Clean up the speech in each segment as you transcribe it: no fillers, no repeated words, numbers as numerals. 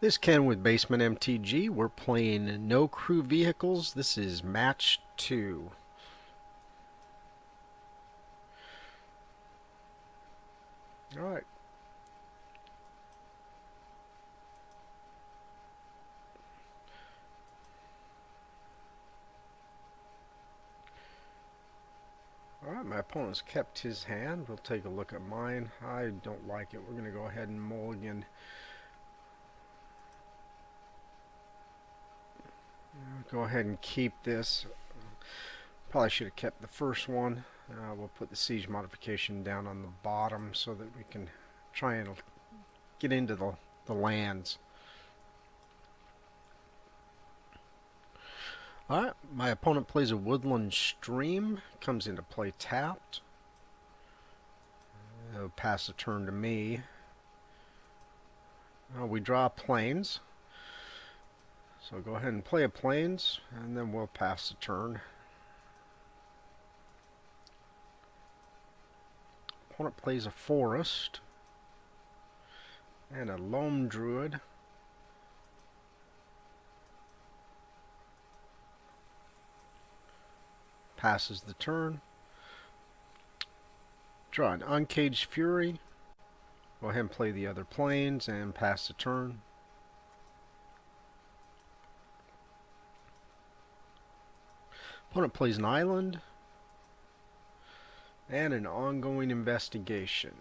This is Ken with Basement MTG. We're playing No Crew Vehicles. This is match 2. Alright. Alright, my opponent's kept his hand. We'll take a look at mine. I don't like it. We're going to go ahead and mulligan. Go ahead and keep this. Probably should have kept the first one. We'll put the siege modification down on the bottom so that we can try and get into the lands. Alright, my opponent plays a Woodland Stream. Comes into play tapped. He'll pass the turn to me. We draw plains. So go ahead and play a plains, and then we'll pass the turn. Opponent plays a forest. And a Loam Druid. Passes the turn. Draw an Uncaged Fury. Go ahead and play the other plains and pass the turn. Opponent plays an island. And an Ongoing Investigation.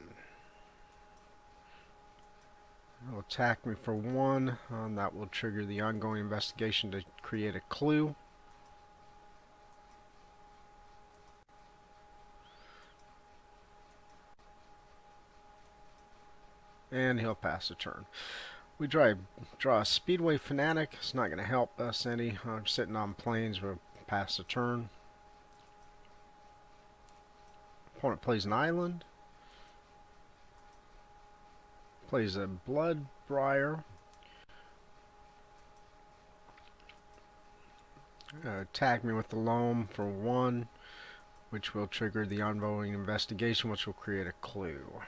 It'll attack me for 1. That will trigger the Ongoing Investigation to create a clue. And he'll pass the turn. We draw a Speedway Fanatic. It's not going to help us any. I'm sitting on plains. We'll pass the turn. Opponent plays an island. Plays a Bloodbriar. Attack me with the Loam for 1, which will trigger the Ongoing Investigation, which will create a clue.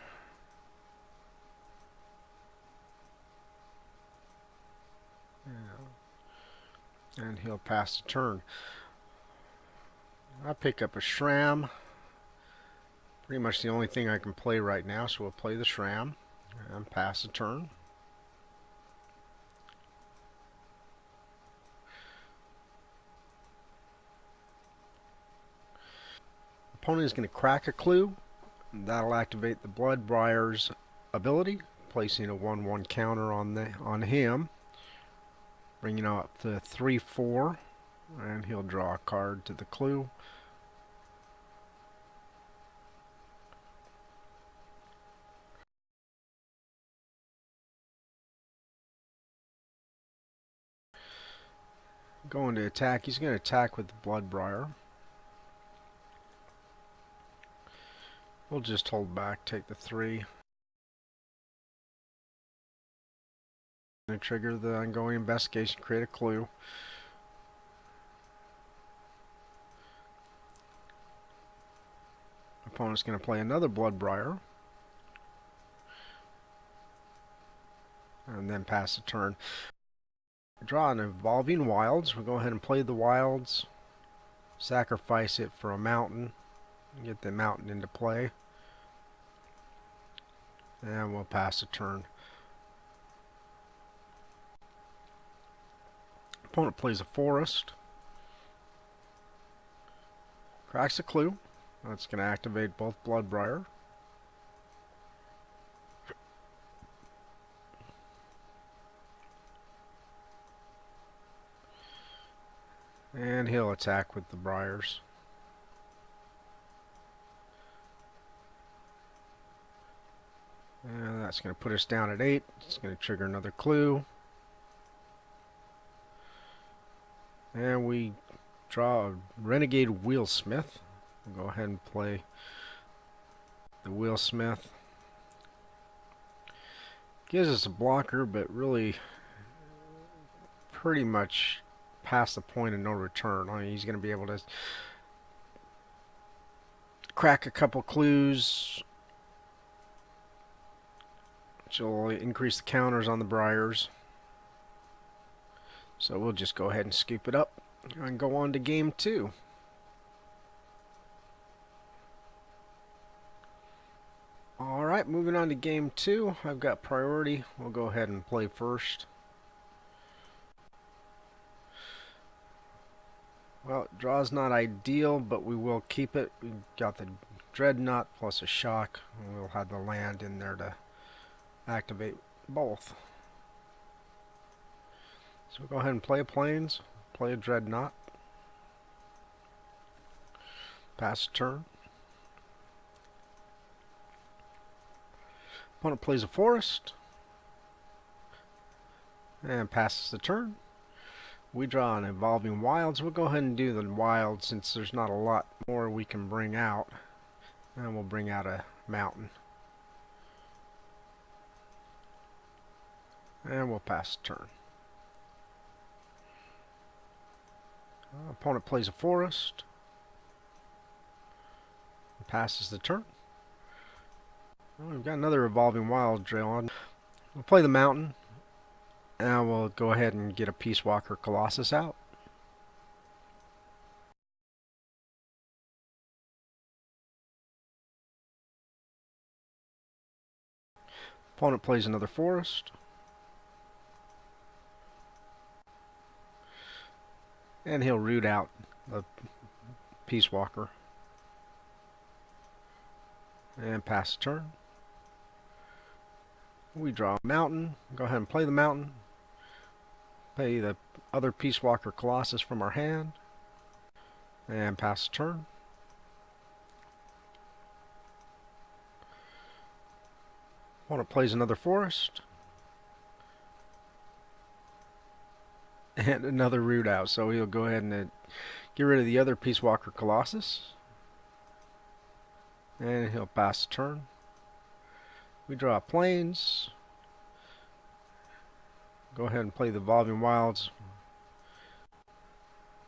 And he'll pass the turn. I pick up a Shram. Pretty much the only thing I can play right now, so we'll play the Shram and pass the turn. Opponent is going to crack a clue. That'll activate the Bloodbriar's ability, placing a 1/1 counter on him, bringing up to 3/4, and he'll draw a card to the clue. Going to attack. He's going to attack with the Bloodbriar. We'll just hold back, take the 3. Going to trigger the Ongoing Investigation, create a clue. Opponent's going to play another Bloodbriar. And then pass the turn. Draw an Evolving Wilds. We'll go ahead and play the Wilds. Sacrifice it for a mountain. Get the mountain into play. And we'll pass the turn. Opponent plays a forest. Cracks a clue. That's going to activate both Bloodbriar. And he'll attack with the Briars. And that's going to put us down at 8. It's going to trigger another clue. And we draw a Renegade Wheelsmith. We'll go ahead and play the Wheelsmith. Gives us a blocker, but really pretty much past the point of no return. I mean, he's going to be able to crack a couple clues, which will increase the counters on the Briars. So we'll just go ahead and scoop it up and go on to game 2. Alright, moving on to game 2. I've got priority. We'll go ahead and play first. Well, draw's not ideal, but we will keep it. We got the Dreadnought plus a shock. And we'll have the land in there to activate both. So we'll go ahead and play a Plains, play a Dreadnought. Pass a turn. Opponent plays a Forest. And passes the turn. We draw an Evolving Wilds. We'll go ahead and do the Wild since there's not a lot more we can bring out. And we'll bring out a Mountain. And we'll pass the turn. Opponent plays a Forest. Passes the turn. Well, we've got another Evolving Wild drawn. We'll play the Mountain. And we'll go ahead and get a Peace Walker Colossus out. Opponent plays another Forest. And he'll root out the Peace Walker. And pass the turn. We draw a Mountain. Go ahead and play the Mountain. Play the other Peace Walker Colossus from our hand. And pass the turn. Opponent plays another Forest. And another root out. So he'll go ahead and get rid of the other Peace Walker Colossus. And he'll pass the turn. We draw Plains. Go ahead and play the Evolving Wilds.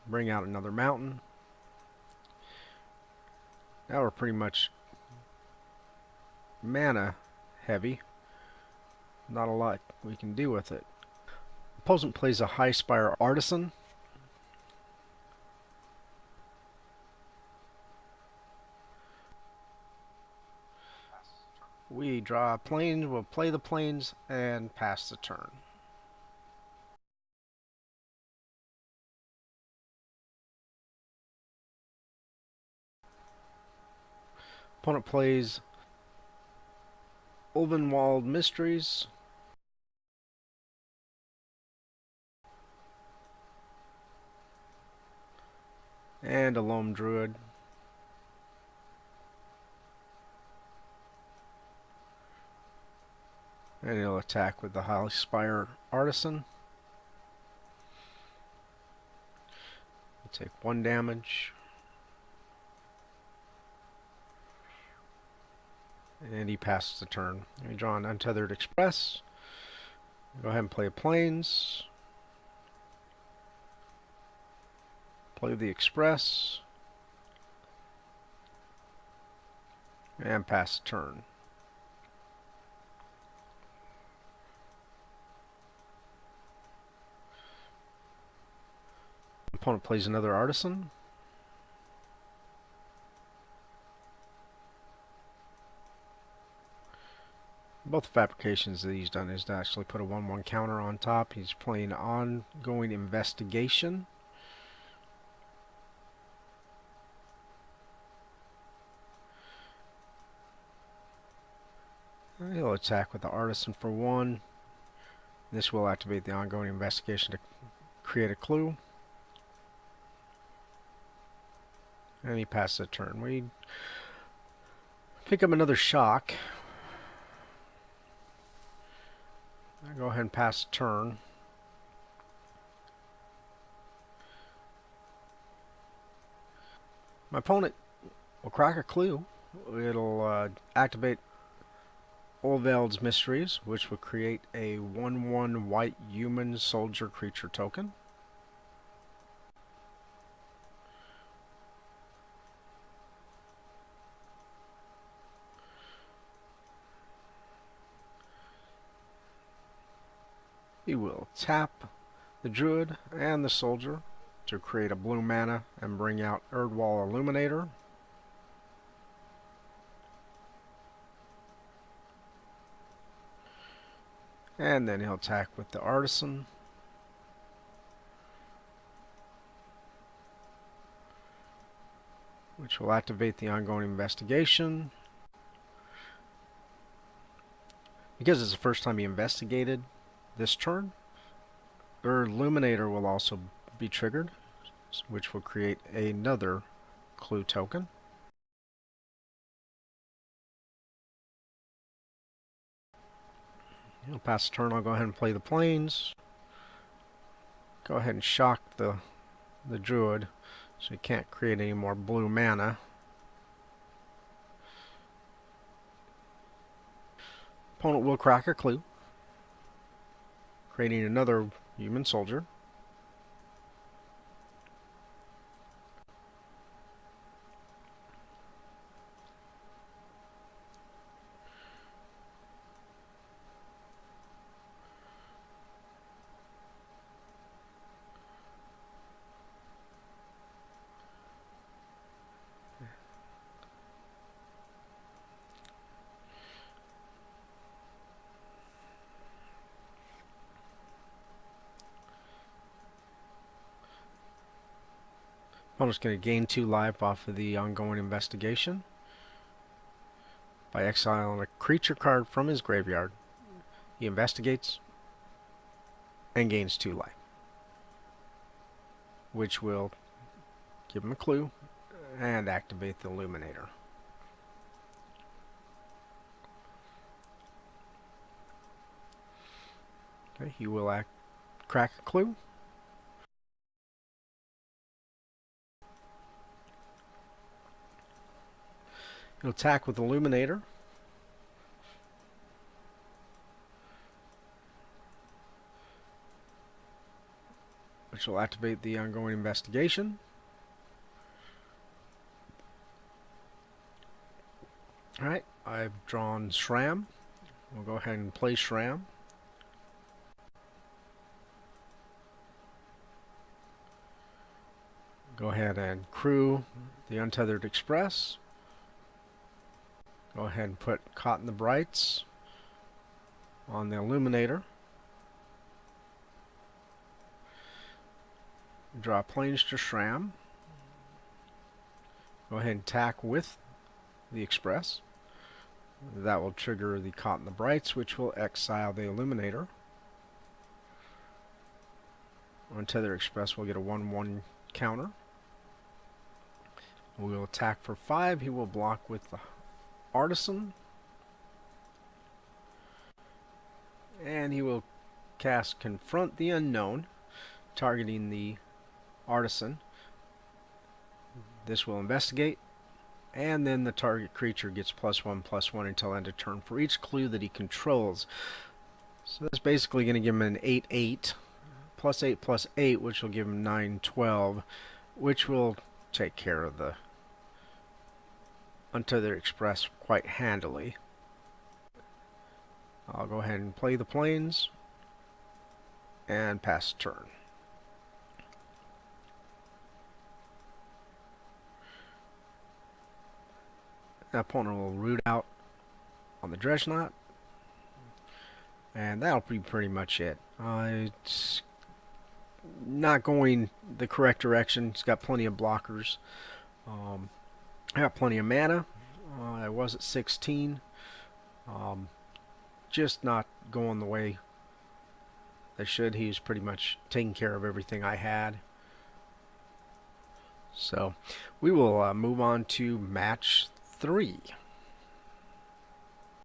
Bring out another Mountain. Now we're pretty much mana heavy. Not a lot we can do with it. Opponent plays a High Spire Artisan. We draw a Plains, we'll play the Plains and pass the turn. Opponent plays Ulvenwald Mysteries. And a Loam Druid. And he'll attack with the High Spire Artisan. We'll take 1 damage. And he passes the turn. We draw an Untethered Express. Go ahead and play a Plains. Play the Express. And pass the turn. Opponent plays another Artisan. Both fabrications that he's done is to actually put a 1/1 counter on top. He's playing Ongoing Investigation. He'll attack with the Artisan for 1. This will activate the Ongoing Investigation to create a clue. And he passes a turn. We pick up another shock. I'll go ahead and pass a turn. My opponent will crack a clue. It'll activate Ulveld's Mysteries, which will create a 1/1 white human soldier creature token. He will tap the Druid and the Soldier to create a blue mana and bring out Erdwall Illuminator. And then he'll attack with the Artisan. Which will activate the ongoing investigation. Because it's the first time he investigated this turn, their Illuminator will also be triggered, which will create another clue token. He'll pass the turn. I'll go ahead and play the Plains. Go ahead and shock the Druid so he can't create any more blue mana. Opponent will crack a clue, creating another human soldier. Opponent's going to gain 2 life off of the ongoing investigation by exiling a creature card from his graveyard. He investigates and gains 2 life, which will give him a clue and activate the Illuminator. Okay, he will crack a clue. He'll attack with Illuminator. Which will activate the ongoing investigation. Alright, I've drawn Shram. We'll go ahead and play Shram. Go ahead and crew the Untethered Express. Go ahead and put Caught in the Brights on the Illuminator. Draw Plains to Shram. Go ahead and attack with the Express. That will trigger the Caught in the Brights, which will exile the Illuminator. Untethered Express will get a 1/1 counter. We will attack for 5. He will block with the Artisan. And he will cast Confront the Unknown, targeting the Artisan. This will investigate, and then the target creature gets +1/+1 until end of turn for each clue that he controls. So that's basically going to give him an 8/8, +8/+8, which will give him 9/12, which will take care of the Untethered Express quite handily. I'll go ahead and play the Plains and pass turn. The opponent will root out on the Dreadnought, and that'll be pretty much it. It's not going the correct direction. It's got plenty of blockers. I got plenty of mana. I was at 16. Just not going the way they should. He was pretty much taking care of everything I had. So we will move on to match 3.